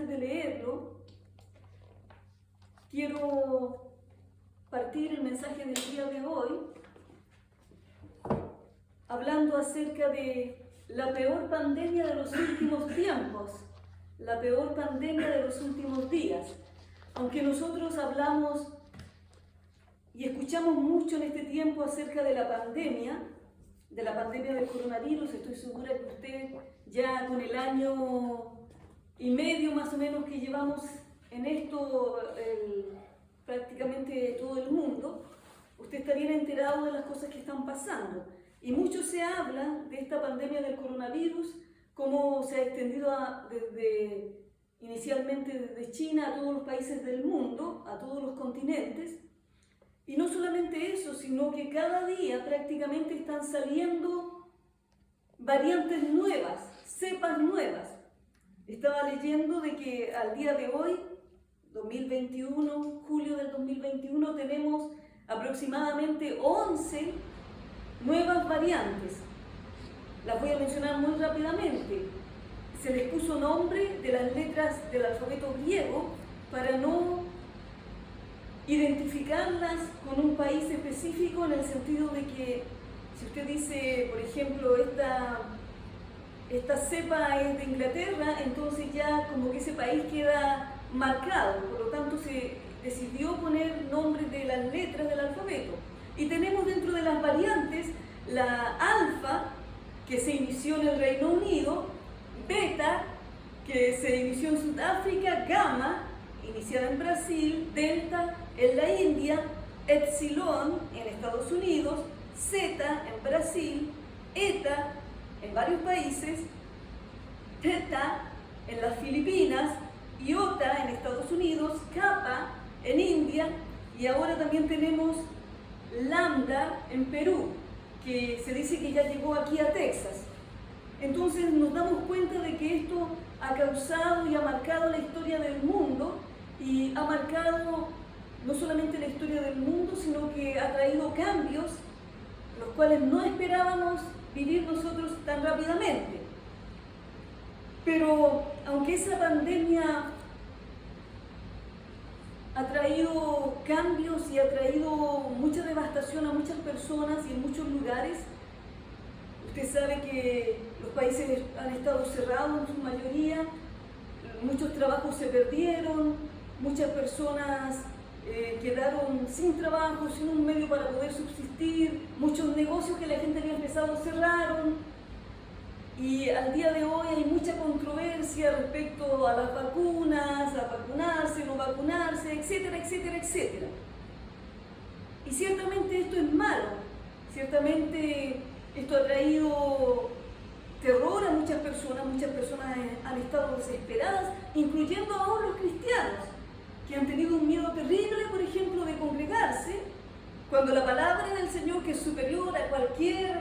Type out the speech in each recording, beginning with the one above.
antes de leerlo, quiero partir el mensaje del día de hoy hablando acerca de la peor pandemia de los últimos tiempos, la peor pandemia de los últimos días. Aunque nosotros hablamos y escuchamos mucho en este tiempo acerca de la pandemia del coronavirus, estoy segura que usted ya con el año y medio más o menos que llevamos en esto, prácticamente todo el mundo, usted está bien enterado de las cosas que están pasando. Y mucho se habla de esta pandemia del coronavirus, cómo se ha extendido inicialmente desde China a todos los países del mundo, a todos los continentes. Y no solamente eso, sino que cada día prácticamente están saliendo variantes nuevas, cepas nuevas. Estaba leyendo de que al día de hoy, 2021, julio del 2021, tenemos aproximadamente 11 nuevas variantes. Las voy a mencionar muy rápidamente. Se les puso nombre de las letras del alfabeto griego para no identificarlas con un país específico, en el sentido de que si usted dice, por ejemplo, esta cepa es de Inglaterra, entonces ya como que ese país queda marcado. Por lo tanto, se decidió poner nombres de las letras del alfabeto. Y tenemos dentro de las variantes la alfa, que se inició en el Reino Unido, beta, que se inició en Sudáfrica, gamma, iniciada en Brasil, delta en la India, epsilon en Estados Unidos, zeta en Brasil, eta en varios países, theta en las Filipinas, iota en Estados Unidos, kappa en India, y ahora también tenemos lambda en Perú, que se dice que ya llegó aquí a Texas. Entonces nos damos cuenta de que esto ha causado y ha marcado la historia del mundo, y ha marcado no solamente la historia del mundo, sino que ha traído cambios los cuales no esperábamos vivir nosotros tan rápidamente. Pero aunque esa pandemia ha traído cambios y ha traído mucha devastación a muchas personas y en muchos lugares, usted sabe que los países han estado cerrados en su mayoría, muchos trabajos se perdieron, muchas personas quedaron sin trabajo, sin un medio para poder subsistir, muchos negocios que la gente había empezado cerraron, y al día de hoy hay mucha controversia respecto a las vacunas, a vacunarse, no vacunarse, etcétera, etcétera, etcétera. Y ciertamente esto es malo, ciertamente esto ha traído terror a muchas personas han estado desesperadas, incluyendo aún los cristianos, que han tenido un miedo terrible, por ejemplo, de congregarse, cuando la palabra del Señor, que es superior a cualquier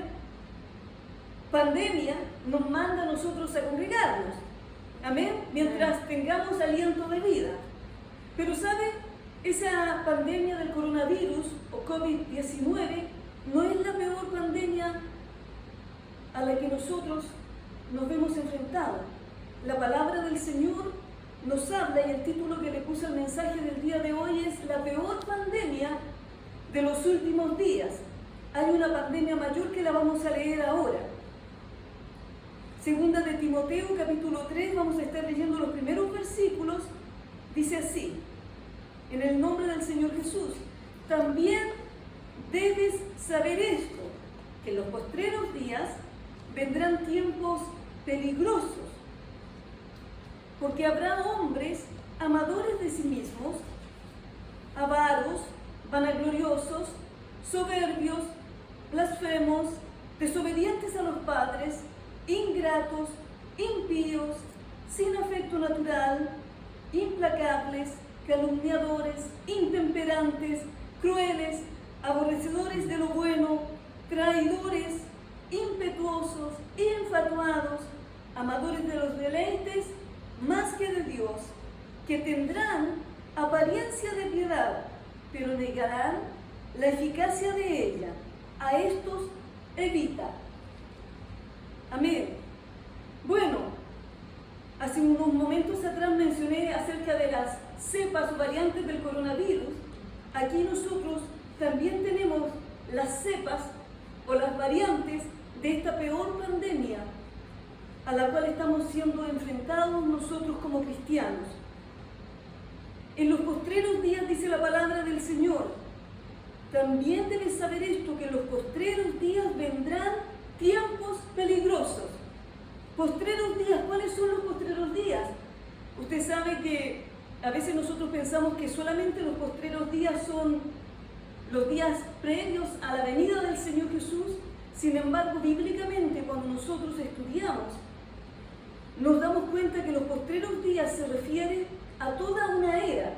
pandemia, nos manda a nosotros a congregarnos. Amén, mientras tengamos aliento de vida. Pero ¿sabe? Esa pandemia del coronavirus o COVID-19 no es la peor pandemia a la que nosotros nos vemos enfrentados. La palabra del Señor nos habla, y el título que le puse al mensaje del día de hoy es la peor pandemia de los últimos días. Hay una pandemia mayor que la vamos a leer ahora. Segunda de Timoteo, capítulo 3, vamos a estar leyendo los primeros versículos. Dice así: en el nombre del Señor Jesús, también debes saber esto, que en los postreros días vendrán tiempos peligrosos, porque habrá hombres amadores de sí mismos, avaros, vanagloriosos, soberbios, blasfemos, desobedientes a los padres, ingratos, impíos, sin afecto natural, implacables, calumniadores, intemperantes, crueles, aborrecedores de lo bueno, traidores, impetuosos, infatuados, amadores de los deleites más que de Dios, que tendrán apariencia de piedad, pero negarán la eficacia de ella. A estos evita. Amén. Bueno, Hace unos momentos atrás mencioné acerca de las cepas o variantes del coronavirus. Aquí nosotros también tenemos las cepas o las variantes de esta peor pandemia a la cual estamos siendo enfrentados nosotros como cristianos. En los postreros días, dice la palabra del Señor, también debes saber esto, que en los postreros días vendrán tiempos peligrosos. Postreros días, ¿cuáles son los postreros días? Usted sabe que a veces nosotros pensamos que solamente los postreros días son los días previos a la venida del Señor Jesús. Sin embargo, bíblicamente, cuando nosotros estudiamos, nos damos cuenta que los postreros días se refieren a toda una era.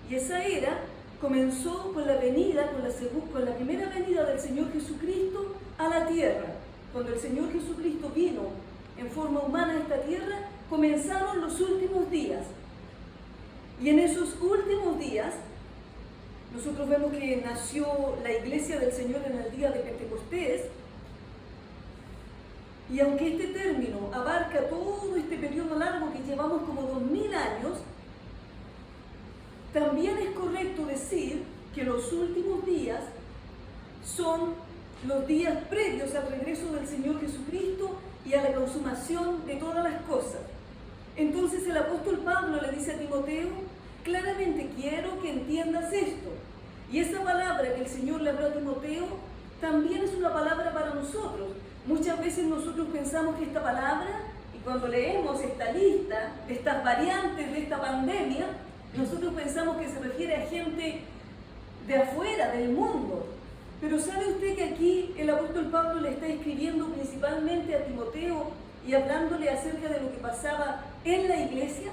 Y esa era comenzó con la venida, con la primera venida del Señor Jesucristo a la tierra. Cuando el Señor Jesucristo vino en forma humana a esta tierra, comenzaron los últimos días. Y en esos últimos días, nosotros vemos que nació la iglesia del Señor en el día de Pentecostés. Y aunque este término abarca todo este periodo largo que llevamos como 2000 años, también es correcto decir que los últimos días son los días previos al regreso del Señor Jesucristo y a la consumación de todas las cosas. Entonces el apóstol Pablo le dice a Timoteo, claramente quiero que entiendas esto. Y esa palabra que el Señor le habló a Timoteo también es una palabra para nosotros. Muchas veces nosotros pensamos que esta palabra, y cuando leemos esta lista de estas variantes de esta pandemia, nosotros pensamos que se refiere a gente de afuera, del mundo. Pero ¿sabe usted que aquí el apóstol Pablo le está escribiendo principalmente a Timoteo y hablándole acerca de lo que pasaba en la iglesia?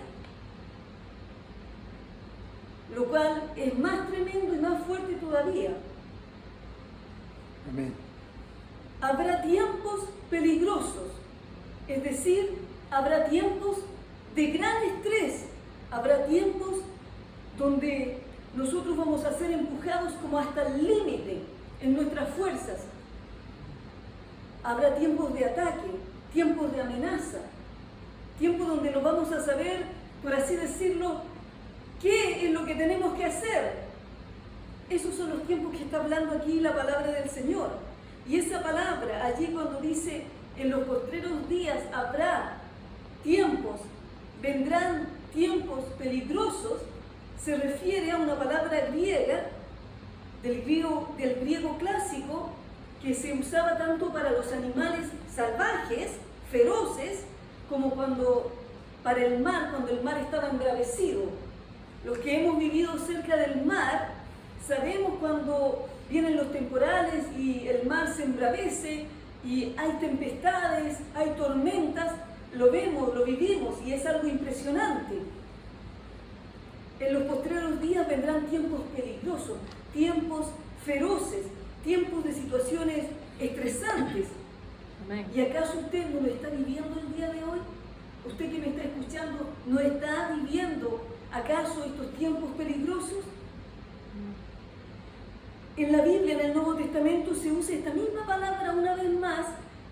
Lo cual es más tremendo y más fuerte todavía. Amén. Habrá tiempos peligrosos, es decir, habrá tiempos de gran estrés, habrá tiempos donde nosotros vamos a ser empujados como hasta el límite en nuestras fuerzas. Habrá tiempos de ataque, tiempos de amenaza, tiempos donde no vamos a saber, por así decirlo, qué es lo que tenemos que hacer. Esos son los tiempos que está hablando aquí la palabra del Señor. Y esa palabra, allí cuando dice, en los postreros días habrá tiempos, vendrán tiempos peligrosos, se refiere a una palabra griega, del griego clásico, que se usaba tanto para los animales salvajes, feroces, como para el mar, cuando el mar estaba embravecido. Los que hemos vivido cerca del mar, sabemos cuando vienen los temporales y el mar se embravece y hay tempestades, hay tormentas, lo vemos, lo vivimos y es algo impresionante. En los postreros días vendrán tiempos peligrosos, tiempos feroces, tiempos de situaciones estresantes. Amén. ¿Y acaso usted no lo está viviendo el día de hoy? ¿Usted que me está escuchando no está viviendo acaso estos tiempos peligrosos? En la Biblia, en el Nuevo Testamento, se usa esta misma palabra una vez más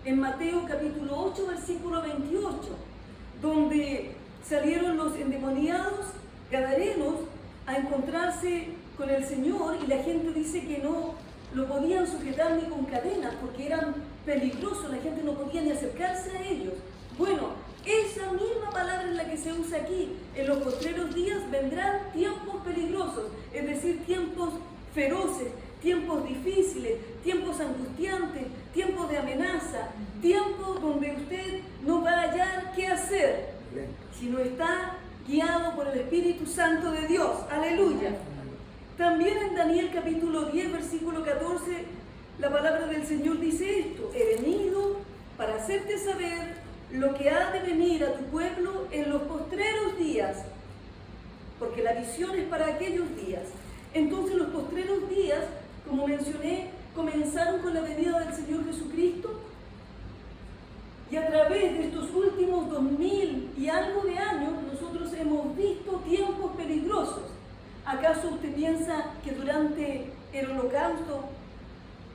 en Mateo capítulo 8, versículo 28, donde salieron los endemoniados gadarenos a encontrarse con el Señor y la gente dice que no lo podían sujetar ni con cadenas porque eran peligrosos, la gente no podía ni acercarse a ellos. Bueno, esa misma palabra es la que se usa aquí. En los postreros días vendrán tiempos peligrosos, es decir, tiempos feroces, tiempos difíciles, tiempos angustiantes, tiempos de amenaza, tiempos donde usted no va a hallar qué hacer, si no está guiado por el Espíritu Santo de Dios. Aleluya. También en Daniel capítulo 10, versículo 14, la palabra del Señor dice esto: he venido para hacerte saber lo que ha de venir a tu pueblo en los postreros días, porque la visión es para aquellos días. Entonces los postreros días, como mencioné, comenzaron con la venida del Señor Jesucristo, y a través de estos últimos 2000 y algo de años nosotros hemos visto tiempos peligrosos. ¿Acaso usted piensa que durante el Holocausto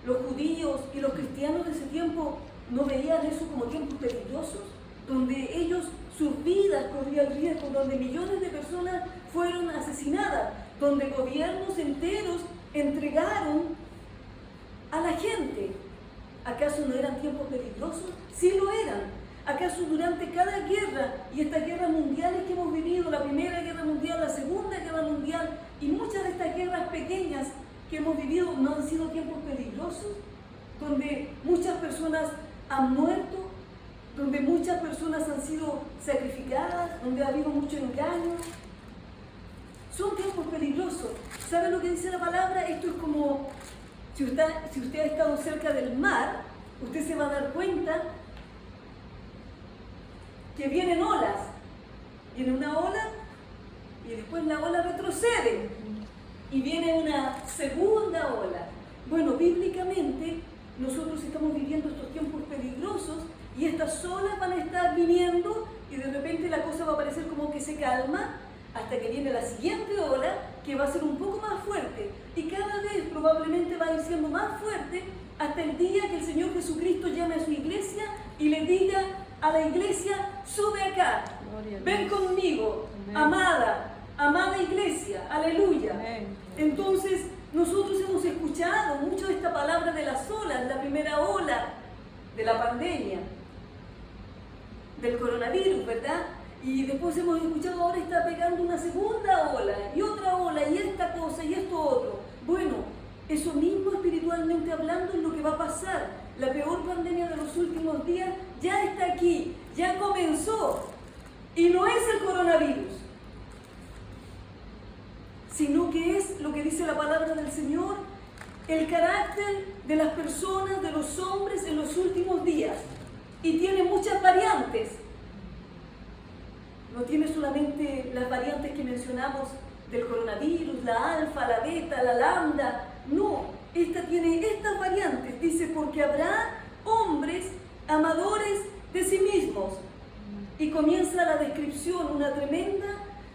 los judíos y los cristianos de ese tiempo no veían eso como tiempos peligrosos, donde ellos sus vidas corrían riesgo, donde millones de personas fueron asesinadas, donde gobiernos enteros entregaron a la gente. ¿Acaso no eran tiempos peligrosos? Sí lo eran. ¿Acaso durante cada guerra y estas guerras mundiales que hemos vivido, la Primera Guerra Mundial, la Segunda Guerra Mundial y muchas de estas guerras pequeñas que hemos vivido no han sido tiempos peligrosos? Donde muchas personas han muerto, donde muchas personas han sido sacrificadas, donde ha habido mucho engaño. Son tiempos peligrosos. ¿Saben lo que dice la palabra? Esto es como si usted ha estado cerca del mar, usted se va a dar cuenta que vienen olas. Viene una ola y después la ola retrocede y viene una segunda ola. Bueno, bíblicamente nosotros estamos viviendo estos tiempos peligrosos y estas olas van a estar viniendo y de repente la cosa va a parecer como que se calma hasta que viene la siguiente ola que va a ser un poco más fuerte y cada vez probablemente va a ir siendo más fuerte hasta el día que el Señor Jesucristo llame a su iglesia y le diga a la iglesia: sube acá, ven conmigo, amada iglesia, aleluya. Entonces nosotros hemos escuchado mucho esta palabra de las olas, la primera ola de la pandemia, del coronavirus, ¿verdad? Y después hemos escuchado ahora está pegando una segunda ola y otra ola y esta cosa y esto otro. Bueno, eso mismo espiritualmente hablando es lo que va a pasar. La peor pandemia de los últimos días ya está aquí, ya comenzó. Y no es el coronavirus, sino que es lo que dice la palabra del Señor, el carácter de las personas, de los hombres en los últimos días. Y tiene muchas variantes. No tiene solamente las variantes que mencionamos del coronavirus, la alfa, la beta, la lambda. No, esta tiene estas variantes. Dice, porque habrá hombres amadores de sí mismos. Y comienza la descripción, una tremenda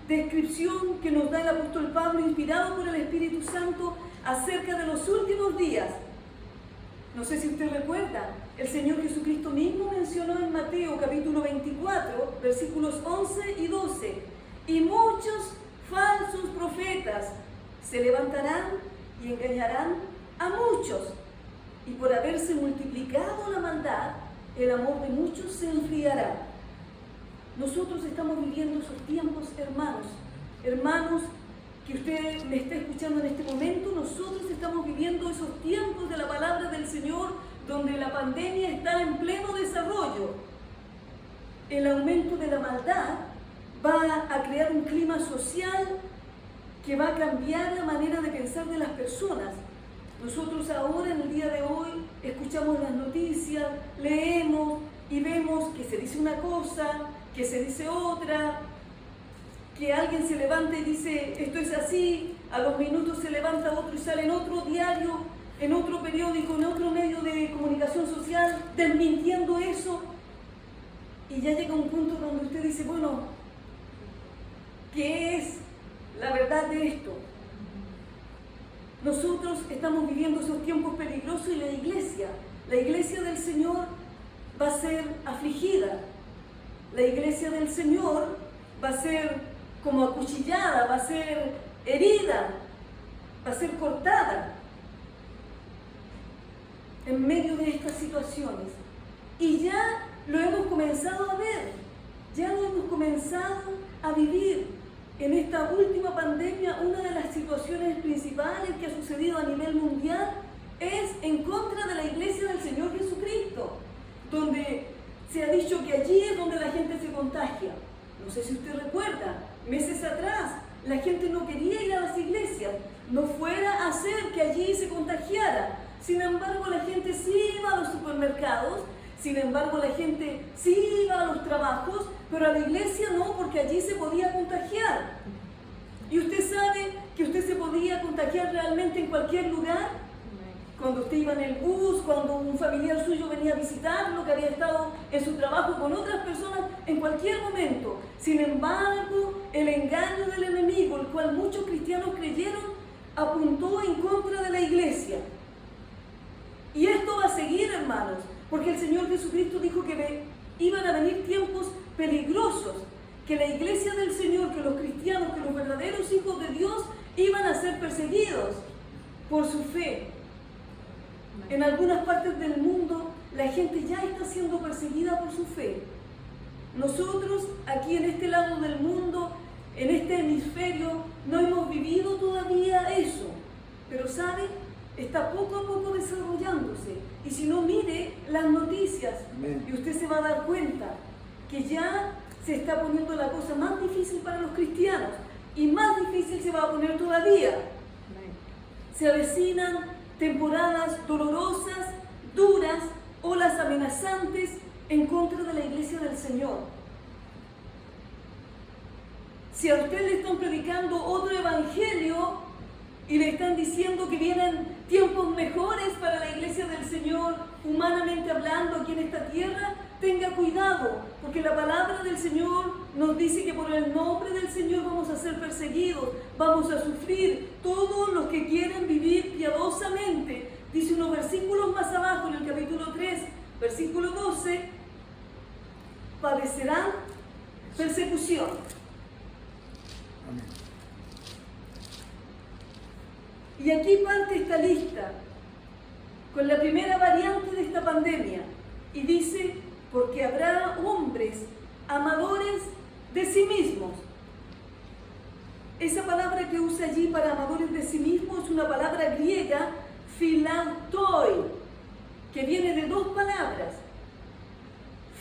descripción que nos da el apóstol Pablo, inspirado por el Espíritu Santo, acerca de los últimos días. No sé si usted recuerda, el Señor Jesucristo mismo mencionó en Mateo capítulo 24, versículos 11 y 12, y muchos falsos profetas se levantarán y engañarán a muchos, y por haberse multiplicado la maldad, el amor de muchos se enfriará. Nosotros estamos viviendo esos tiempos, hermanos, que usted me está escuchando en este momento. Nosotros estamos viviendo esos tiempos de la palabra del Señor, donde la pandemia está en pleno desarrollo. El aumento de la maldad va a crear un clima social que va a cambiar la manera de pensar de las personas. Nosotros ahora, en el día de hoy, escuchamos las noticias, leemos y vemos que se dice una cosa, que se dice otra, que alguien se levanta y dice esto es así, a los minutos se levanta otro y sale en otro diario, en otro periódico, en otro medio de comunicación social, desmintiendo eso, y ya llega un punto donde usted dice, bueno, ¿qué es la verdad de esto? Nosotros estamos viviendo esos tiempos peligrosos y la iglesia del Señor va a ser afligida. La iglesia del Señor va a ser como acuchillada, va a ser herida, va a ser cortada en medio de estas situaciones. Y ya lo hemos comenzado a ver, ya lo hemos comenzado a vivir. En esta última pandemia, una de las situaciones principales que ha sucedido a nivel mundial es en contra de la iglesia del Señor Jesucristo, donde se ha dicho que allí es donde la gente se contagia. No sé si usted recuerda, meses atrás la gente no quería ir a las iglesias, no fuera a hacer que allí se contagiara. Sin embargo, la gente sí iba a los supermercados, sin embargo, la gente sí iba a los trabajos, pero a la iglesia no, porque allí se podía contagiar. ¿Y usted sabe que usted se podía contagiar realmente en cualquier lugar? Cuando usted iba en el bus, cuando un familiar suyo venía a visitarlo, que había estado en su trabajo con otras personas, en cualquier momento. Sin embargo, el engaño del enemigo, el cual muchos cristianos creyeron, apuntó en contra de la iglesia. Y esto va a seguir, hermanos, porque el Señor Jesucristo dijo que iban a venir tiempos peligrosos, que la iglesia del Señor, que los cristianos, que los verdaderos hijos de Dios iban a ser perseguidos por su fe. En algunas partes del mundo la gente ya está siendo perseguida por su fe. Nosotros aquí en este lado del mundo, en este hemisferio, no hemos vivido todavía eso, pero ¿sabe? Está poco a poco desarrollándose. Y si no, mire las noticias. Amén. Y usted se va a dar cuenta que ya se está poniendo la cosa más difícil para los cristianos, y más difícil se va a poner todavía. Amén. Se avecinan temporadas dolorosas, duras, olas amenazantes en contra de la iglesia del Señor. Si a usted le están predicando otro evangelio y le están diciendo que vienen tiempos mejores para la iglesia del Señor, humanamente hablando aquí en esta tierra, tenga cuidado, porque la palabra del Señor nos dice que por el nombre del Señor vamos a ser perseguidos, vamos a sufrir. Todos los que quieren vivir piadosamente, dice unos versículos más abajo en el capítulo 3, versículo 12, padecerán persecución. Amén. Y aquí parte esta lista con la primera variante de esta pandemia, y dice: porque habrá hombres amadores de sí mismos. Esa palabra que usa allí para amadores de sí mismos es una palabra griega, philantoi, que viene de dos palabras.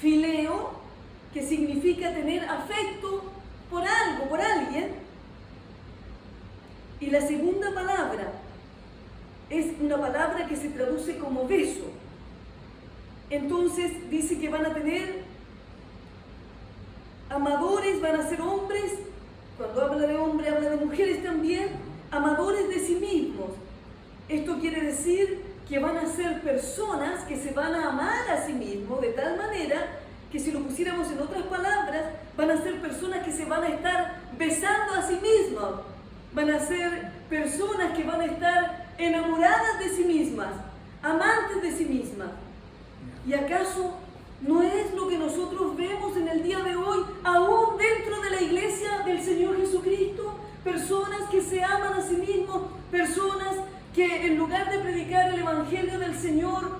Phileo, que significa tener afecto por algo, por alguien, y la segunda palabra es una palabra que se traduce como beso. Entonces dice que van a tener amadores, van a ser hombres, cuando habla de hombre habla de mujeres también, amadores de sí mismos. Esto quiere decir que van a ser personas que se van a amar a sí mismos de tal manera que, si lo pusiéramos en otras palabras, van a ser personas que se van a estar besando a sí mismos. Van a ser personas que van a estar enamoradas de sí mismas, amantes de sí mismas. ¿Y acaso no es lo que nosotros vemos en el día de hoy, aún dentro de la iglesia del Señor Jesucristo? Personas que se aman a sí mismos, personas que en lugar de predicar el Evangelio del Señor,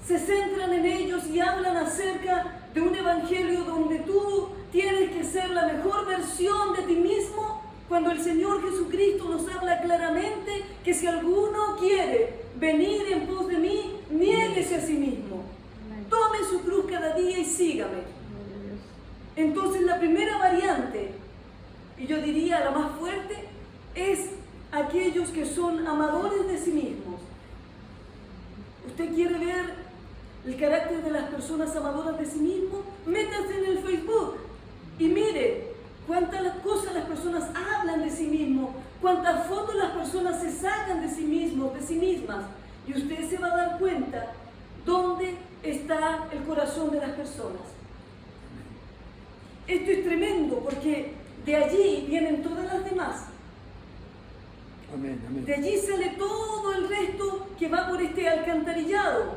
se centran en ellos y hablan acerca de un Evangelio donde tú tienes que ser la mejor versión de ti mismo, cuando el Señor Jesucristo nos habla claramente que si alguno quiere venir en pos de mí, niéguese a sí mismo. Tome su cruz cada día y sígame. Entonces la primera variante, y yo diría la más fuerte, es aquellos que son amadores de sí mismos. ¿Usted quiere ver el carácter de las personas amadoras de sí mismos? Métase en el Facebook y mire cuántas cosas las personas hablan de sí mismos, cuántas fotos las personas se sacan de sí mismos, de sí mismas, y usted se va a dar cuenta dónde está el corazón de las personas. Esto es tremendo, porque de allí vienen todas las demás. Amén, amén. De allí sale todo el resto que va por este alcantarillado.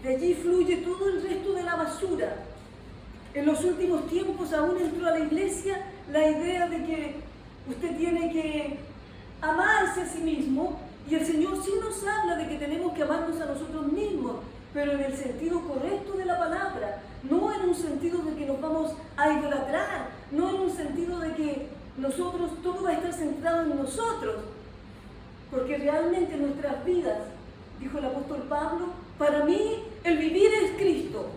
De allí fluye todo el resto de la basura. En los últimos tiempos aún entró a la iglesia la idea de que usted tiene que amarse a sí mismo, y el Señor sí nos habla de que tenemos que amarnos a nosotros mismos, pero en el sentido correcto de la palabra, no en un sentido de que nos vamos a idolatrar, no en un sentido de que nosotros, todo va a estar centrado en nosotros, porque realmente nuestras vidas, dijo el apóstol Pablo, para mí el vivir es Cristo.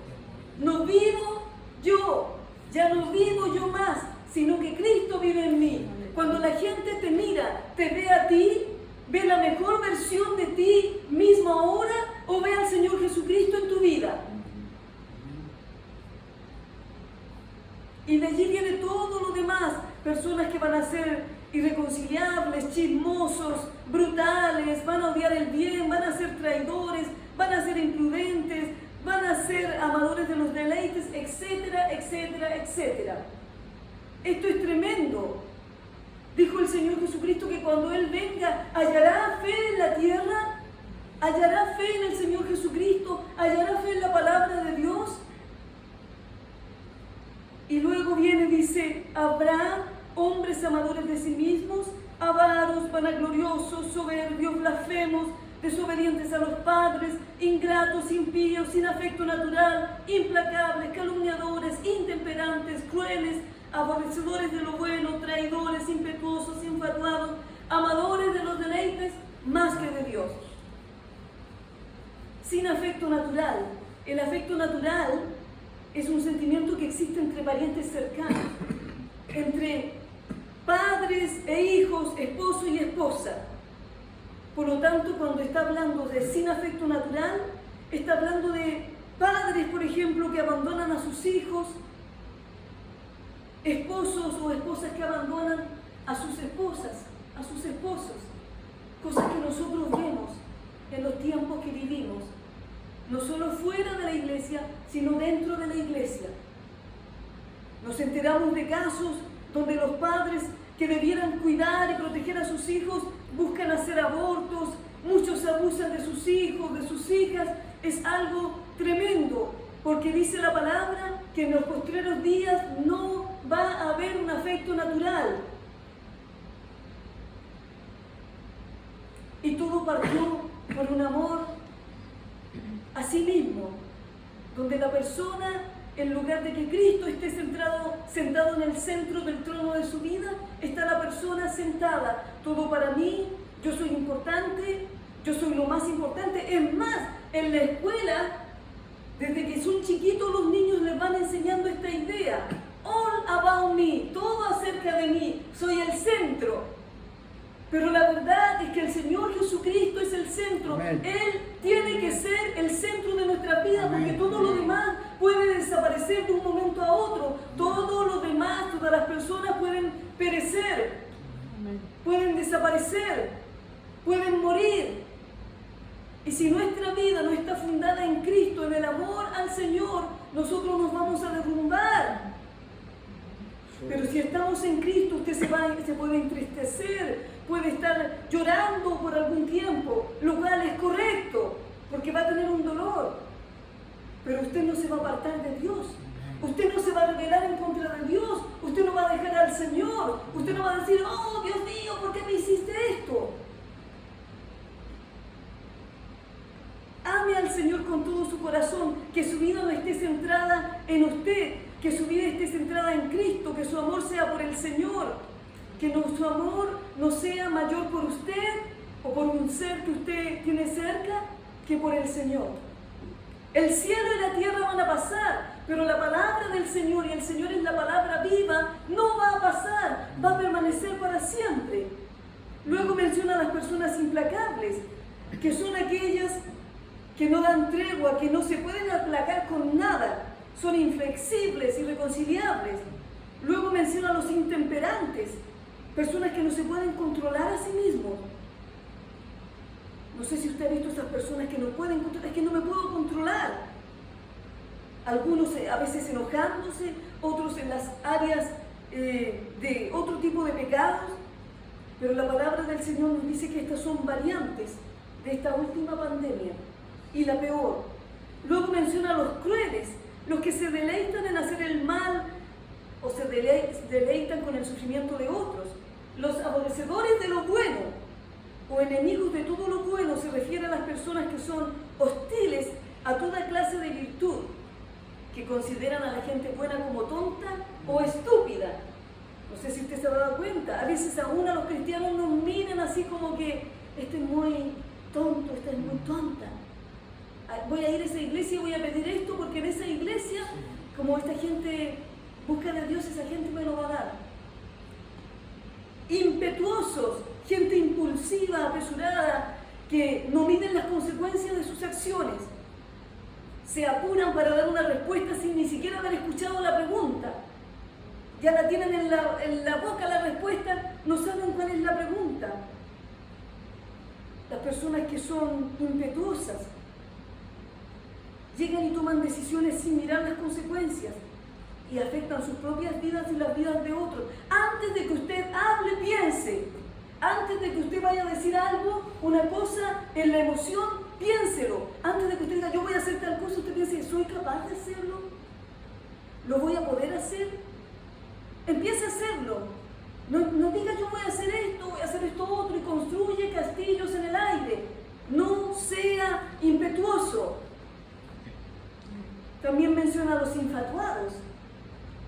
No vivo yo, ya no vivo yo más, sino que Cristo vive en mí. Cuando la gente te mira, te ve a ti, ve la mejor versión de ti mismo ahora, o ve al Señor Jesucristo en tu vida. Y de allí viene todo lo demás, personas que van a ser irreconciliables, chismosos, brutales, van a odiar el bien, van a ser traidores, van a ser imprudentes, van a ser amadores de los deleites, etcétera, etcétera, etcétera. Esto es tremendo. Dijo el Señor Jesucristo que cuando Él venga, ¿hallará fe en la tierra? ¿Hallará fe en el Señor Jesucristo? ¿Hallará fe en la palabra de Dios? luego viene, dice, habrá hombres amadores de sí mismos, avaros, vanagloriosos, soberbios, blasfemos, desobedientes a los padres, ingratos, impíos, sin afecto natural, implacables, calumniadores, intemperantes, crueles, aborrecedores de lo bueno, traidores, impetuosos, infatuados, amadores de los deleites más que de Dios. Sin afecto natural. El afecto natural es un sentimiento que existe entre parientes cercanos, entre padres e hijos, esposo y esposa. Por lo tanto, cuando está hablando de sin afecto natural, está hablando de padres, por ejemplo, que abandonan a sus hijos, esposos o esposas que abandonan a sus esposas, a sus esposos. Cosas que nosotros vemos en los tiempos que vivimos, no solo fuera de la iglesia, sino dentro de la iglesia. Nos enteramos de casos donde los padres que debieran cuidar y proteger a sus hijos buscan hacer abortos, muchos abusan de sus hijos, de sus hijas. Es algo tremendo, porque dice la palabra que en los postreros días no va a haber un afecto natural. Y todo partió por un amor a sí mismo, donde la persona, en lugar de que Cristo esté sentado en el centro del trono de su vida, está la persona sentada. Todo para mí, yo soy importante, yo soy lo más importante. Es más, en la escuela, desde que son chiquitos, los niños les van enseñando esta idea. All about me, todo acerca de mí, soy el centro. Pero la verdad es que el Señor Jesucristo es el centro. Amén. Él tiene que ser el centro de nuestra vida, porque todo lo demás puede desaparecer de un momento a otro. Todo lo demás, todas las personas pueden perecer, pueden desaparecer, pueden morir. Y si nuestra vida no está fundada en Cristo, en el amor al Señor, nosotros nos vamos a derrumbar. Pero si estamos en Cristo, usted se puede entristecer, puede estar llorando por algún tiempo, lo cual es correcto, porque va a tener un dolor. Pero usted no se va a apartar de Dios. Usted no se va a rebelar en contra de Dios. Usted no va a dejar al Señor. Usted no va a decir, oh Dios mío, ¿por qué me hiciste esto? Ame al Señor con todo su corazón, que su vida no esté centrada en usted, que su vida esté centrada en Cristo, que su amor sea por el Señor, que su amor no sea mayor por usted o por un ser que usted tiene cerca que por el Señor. El cielo y la tierra van a pasar, pero la palabra del Señor, y el Señor es la palabra viva, no va a pasar, va a permanecer para siempre. Luego menciona a las personas implacables, que son aquellas que no dan tregua, que no se pueden aplacar con nada, son inflexibles, irreconciliables. Luego menciona a los intemperantes, personas que no se pueden controlar a sí mismos. No sé si usted ha visto esas personas que no pueden controlar, es que no me puedo controlar. Algunos a veces enojándose, otros en las áreas de otro tipo de pecados. Pero la palabra del Señor nos dice que estas son variantes de esta última pandemia. Y la peor. Luego menciona a los crueles, los que se deleitan en hacer el mal o se deleitan con el sufrimiento de otros. Los aborrecedores de lo bueno o enemigos de todo lo bueno se refiere a las personas que son hostiles a toda clase de virtud, que consideran a la gente buena como tonta o estúpida. No sé si usted se ha dado cuenta, a veces aún a los cristianos nos miran así como que este es muy tonto, esta es muy tonta. Voy a ir a esa iglesia y voy a pedir esto porque en esa iglesia, como esta gente busca de Dios, esa gente me lo va a dar. Impetuosos, gente impulsiva, apresurada, que no miden las consecuencias de sus acciones. Se apuran para dar una respuesta sin ni siquiera haber escuchado la pregunta. Ya la tienen en la boca la respuesta, no saben cuál es la pregunta. Las personas que son impetuosas llegan y toman decisiones sin mirar las consecuencias y afectan sus propias vidas y las vidas de otros. Antes de que usted hable, piense. Antes de que usted vaya a decir algo, una cosa en la emoción, piénselo. Antes de que usted diga, yo voy a hacer tal cosa, usted piense, ¿soy capaz de hacerlo? ¿Lo voy a poder hacer? Empiece a hacerlo. No diga yo voy a hacer esto otro y construye castillos en el aire. No sea impetuoso. También menciona a los infatuados.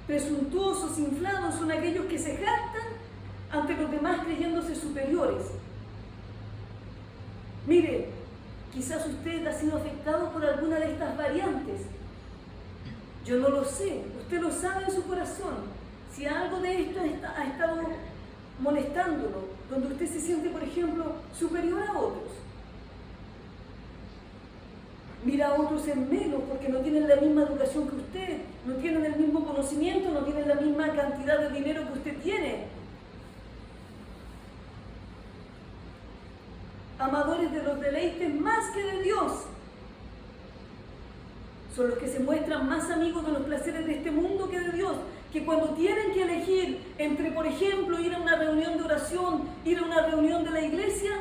Presuntuosos, inflados son aquellos que se jactan ante los demás creyéndose superiores. Mire, quizás usted ha sido afectado por alguna de estas variantes. Yo no lo sé, usted lo sabe en su corazón. Si algo de esto ha estado molestándolo, donde usted se siente, por ejemplo, superior a otros. Mira a otros en menos porque no tienen la misma educación que usted, no tienen el mismo conocimiento, no tienen la misma cantidad de dinero que usted tiene. Amadores de los deleites más que de Dios. Son los que se muestran más amigos de los placeres de este mundo que de Dios, que cuando tienen que elegir entre, por ejemplo, ir a una reunión de oración, ir a una reunión de la iglesia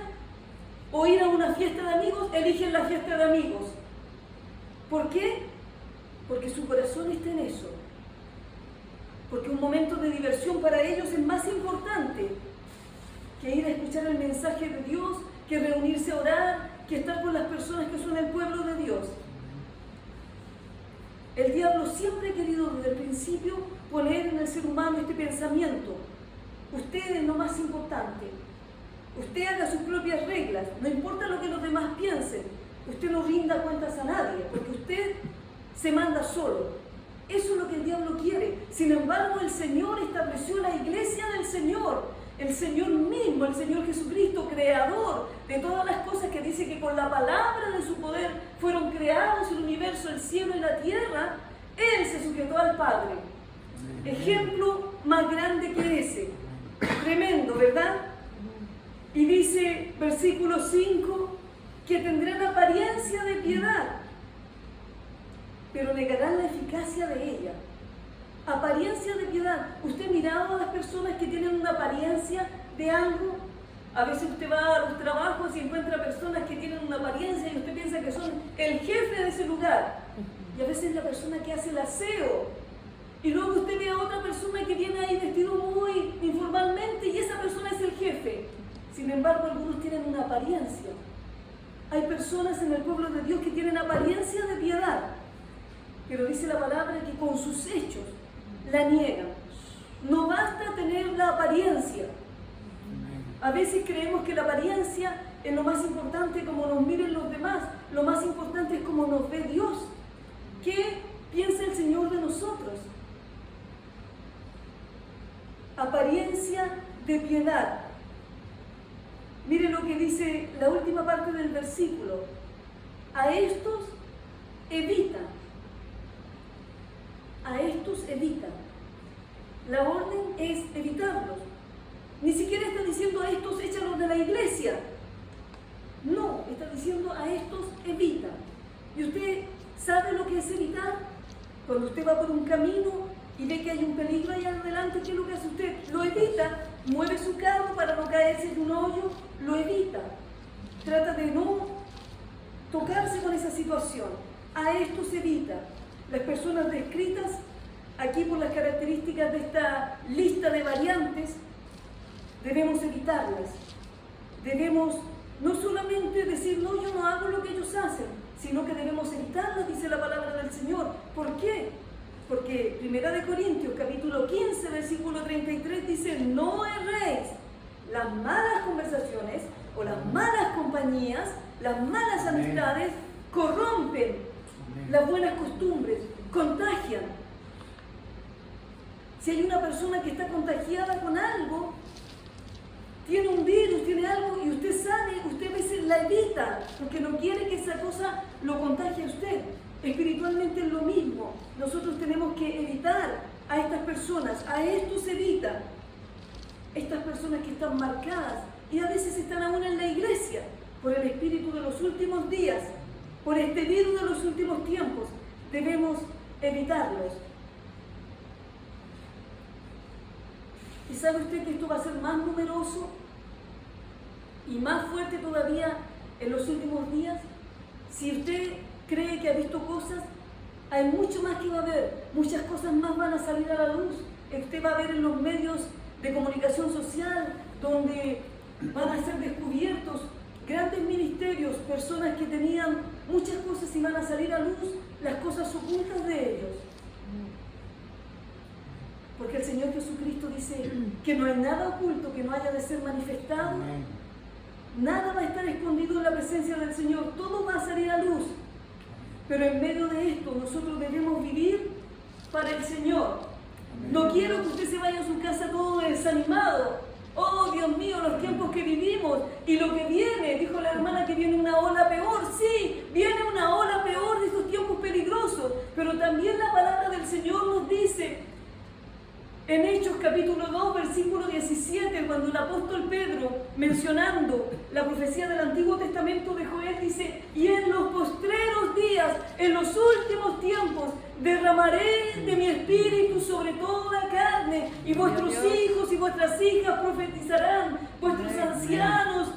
o ir a una fiesta de amigos, eligen la fiesta de amigos. ¿Por qué? Porque su corazón está en eso. Porque un momento de diversión para ellos es más importante que ir a escuchar el mensaje de Dios, que reunirse a orar, que estar con las personas que son el pueblo de Dios. El diablo siempre ha querido desde el principio poner en el ser humano este pensamiento. Usted es lo más importante. Usted haga sus propias reglas. No importa lo que los demás piensen. Usted no rinda cuentas a nadie, porque usted se manda solo. Eso es lo que el diablo quiere. Sin embargo, el Señor estableció la iglesia del Señor. El Señor mismo, el Señor Jesucristo, creador de todas las cosas, que dice que con la palabra de su poder fueron creados el universo, el cielo y la tierra. Él se sujetó al Padre. Ejemplo más grande que ese. Tremendo, ¿verdad? Y dice, versículo 5, que tendrán apariencia de piedad, pero negarán la eficacia de ella. Apariencia de piedad. ¿Usted ha mirado a las personas que tienen una apariencia de algo? A veces usted va a los trabajos y encuentra personas que tienen una apariencia y usted piensa que son el jefe de ese lugar. Y a veces la persona que hace el aseo. Y luego usted ve a otra persona que viene ahí vestido muy informalmente y esa persona es el jefe. Sin embargo, algunos tienen una apariencia. Hay personas en el pueblo de Dios que tienen apariencia de piedad, pero dice la palabra que con sus hechos la niegan. No basta tener la apariencia. A veces creemos que la apariencia es lo más importante, como nos miren los demás. Lo más importante es cómo nos ve Dios. ¿Qué piensa el Señor de nosotros? Apariencia de piedad. Mire lo que dice la última parte del versículo. A estos evitan. A estos evitan. La orden es evitarlos. Ni siquiera está diciendo a estos échalos de la iglesia. No, está diciendo a estos evitan. ¿Y usted sabe lo que es evitar? Cuando usted va por un camino y ve que hay un peligro ahí adelante, ¿qué es lo que hace usted? Lo evita, mueve su carro para no caerse en un hoyo, lo evita. Trata de no tocarse con esa situación. A esto se evita. Las personas descritas aquí por las características de esta lista de variantes, debemos evitarlas. Debemos no solamente decir, no, yo no hago lo que ellos hacen, sino que debemos evitarlas, dice la palabra del Señor. ¿Por qué? Porque 1 Corintios capítulo 15, versículo 33 dice, no erréis. Las malas conversaciones o las malas compañías, las malas amistades corrompen las buenas costumbres, contagian. Si hay una persona que está contagiada con algo, tiene un virus, tiene algo, y usted sabe, usted a veces la evita, porque no quiere que esa cosa lo contagie a usted. Espiritualmente es lo mismo. Nosotros tenemos que evitar a estas personas, a estos evita. Estas personas que están marcadas, y a veces están aún en la iglesia, por el espíritu de los últimos días, por este virus de los últimos tiempos, debemos evitarlos. ¿Y sabe usted que esto va a ser más numeroso y más fuerte todavía en los últimos días? Si usted cree que ha visto cosas, hay mucho más que va a haber, muchas cosas más van a salir a la luz. usted va a ver en los medios de comunicación social, donde van a ser descubiertos grandes ministerios, personas que tenían muchas cosas y van a salir a luz las cosas ocultas de ellos. Porque el Señor Jesucristo dice que no hay nada oculto que no haya de ser manifestado. Nada va a estar escondido en la presencia del Señor, todo va a salir a luz. Pero en medio de esto nosotros debemos vivir para el Señor. No quiero que usted se vaya a su casa todo desanimado. Oh, Dios mío, los tiempos que vivimos y lo que viene. Dijo la hermana que viene una ola peor. Sí, viene una ola peor de estos tiempos peligrosos. Pero también la palabra del Señor nos dice en Hechos capítulo 2, versículo 17, cuando el apóstol Pedro, mencionando la profecía del Antiguo Testamento de Joel, dice: y en los postreros días, en los últimos tiempos, derramaré de mi espíritu sobre toda la carne, y vuestros hijos y vuestras hijas profetizarán, vuestros ancianos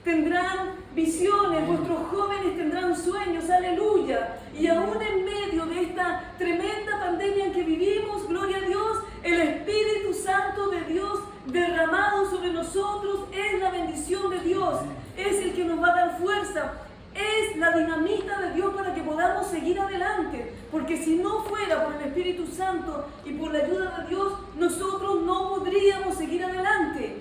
tendrán visiones, vuestros jóvenes tendrán sueños, aleluya. Y aún en medio de esta tremenda pandemia en que vivimos, gloria a Dios, el Espíritu Santo de Dios derramado sobre nosotros es la bendición de Dios, es el que nos va a dar fuerza, es la dinamita de Dios para que podamos seguir adelante, porque si no fuera por el Espíritu Santo y por la ayuda de Dios, nosotros no podríamos seguir adelante.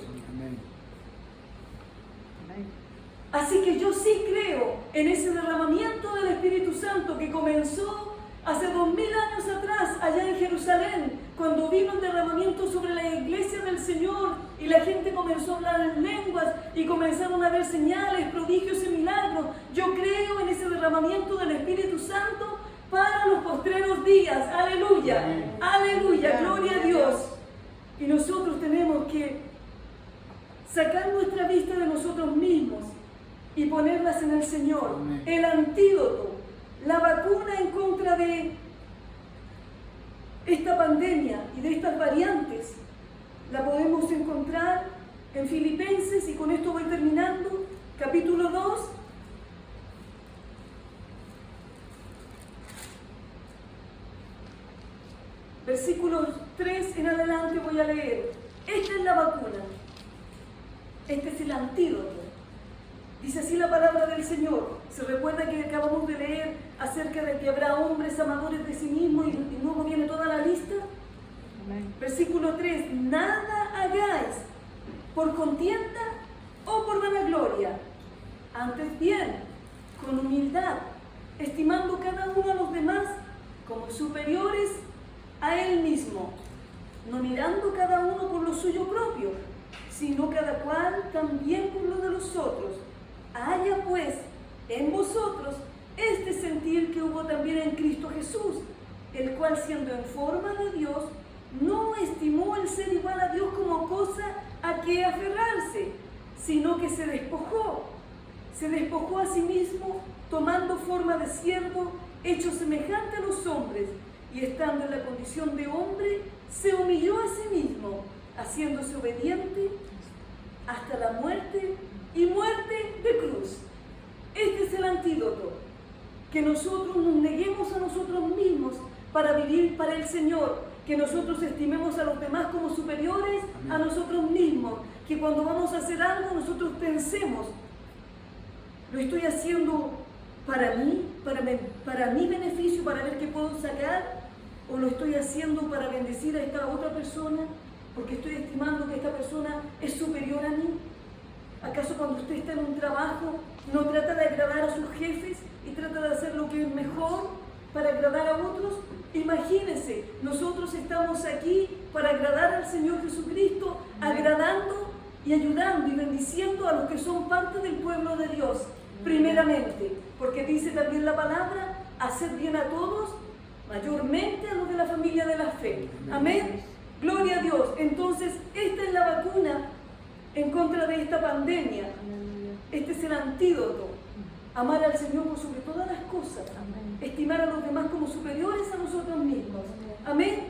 Así que yo sí creo en ese derramamiento del Espíritu Santo que comenzó hace 2000 años atrás, allá en Jerusalén, cuando vino el derramamiento sobre la iglesia del Señor y la gente comenzó a hablar en lenguas y comenzaron a ver señales, prodigios y milagros. Yo creo en ese derramamiento del Espíritu Santo para los postreros días. Aleluya, aleluya, gloria a Dios. Y nosotros tenemos que sacar nuestra vista de nosotros mismos y ponerlas en el Señor. El antídoto, la vacuna en contra de esta pandemia y de estas variantes, la podemos encontrar en Filipenses, y con esto voy terminando, capítulo 2, versículos 3 en adelante voy a leer. Esta es la vacuna, este es el antídoto. Dice así la palabra del Señor. Se recuerda que acabamos de leer acerca de que habrá hombres amadores de sí mismos y luego viene toda la lista. Amén. Versículo 3. Nada hagáis por contienda o por vanagloria, antes bien, con humildad, estimando cada uno a los demás como superiores a él mismo, no mirando cada uno por lo suyo propio, sino cada cual también por lo de los otros. Haya pues en vosotros este sentir que hubo también en Cristo Jesús, el cual, siendo en forma de Dios, no estimó el ser igual a Dios como cosa a que aferrarse, sino que se despojó a sí mismo, tomando forma de siervo, hecho semejante a los hombres, y estando en la condición de hombre, se humilló a sí mismo, haciéndose obediente hasta la muerte y muerte de cruz. Este es el antídoto, que nosotros nos neguemos a nosotros mismos para vivir para el Señor, que nosotros estimemos a los demás como superiores a nosotros mismos, que cuando vamos a hacer algo nosotros pensemos: ¿lo estoy haciendo para mí, para mi beneficio, para ver qué puedo sacar? ¿O lo estoy haciendo para bendecir a esta otra persona, porque estoy estimando que esta persona es superior a mí? ¿Acaso cuando usted está en un trabajo no trata de agradar a sus jefes y trata de hacer lo que es mejor para agradar a otros? Imagínense, nosotros estamos aquí para agradar al Señor Jesucristo, agradando y ayudando y bendiciendo a los que son parte del pueblo de Dios, primeramente, porque dice también la palabra: hacer bien a todos, mayormente a los de la familia de la fe. Amén. Gloria a Dios. Entonces, esta es la vacuna en contra de esta pandemia. Este es el antídoto. Amar al Señor por sobre todas las cosas. Estimar a los demás como superiores a nosotros mismos. Amén.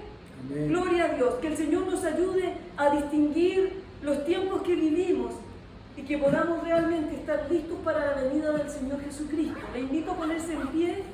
Amén. Gloria a Dios. Que el Señor nos ayude a distinguir los tiempos que vivimos y que podamos realmente estar listos para la venida del Señor Jesucristo. Le invito a ponerse en pie.